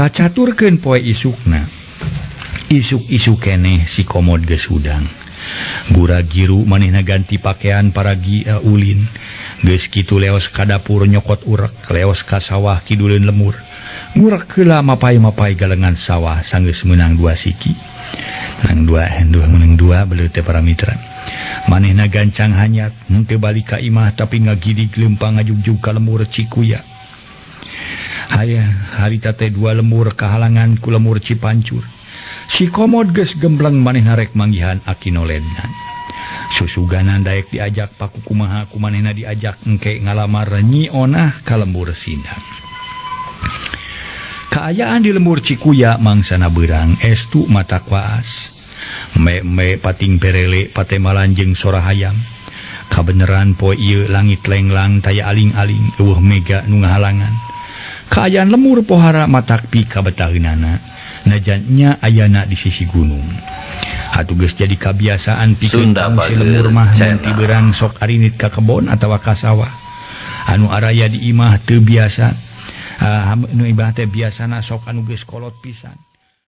kacaturkeun poe isukna isuk-isu keneh si komod geus udang gura giru manehna ganti pakaian paragi ulin geus kitu leos ka dapur nyokot urek leos ka sawah kiduleun lemur ngurek heula mapai-mapai galengan sawah sanggeus meunang 2 siki menang dua beuleuh teh para mitra manehna gancang hanyat henteu balik ka imah tapi ngagidig leumpang ngajugjug ka lemur Cikuya. Aya harita teh 2 lemur kahalangan ku lemur Cipancur. Si komod geus gembleng manehna rek manggihan akinoledna. Susuganan daek diajak paku kumaha ku manehna diajak engke ngalamar Nyi Onah ka lembur Sindang. Kaayaan di lembur Cikuya mangsana beurang estu mata kuas. Me pating perele patemalan jeung sora hayam. Kabeneran poe ieu langit lenglang taya aling-aling eueuh mega nu ngahalangan. Kaayaan lemur pohara matakpi ka betaheunana najannya ayana di sisi gunung. Atuh geus jadi kabiasaan pikeun si lemur mah nanti beurang sok arinit ka kebon atawa ka sawah. Anu araya di imah teu biasa. Nu ibadah teh biasana sok anu geus kolot pisan.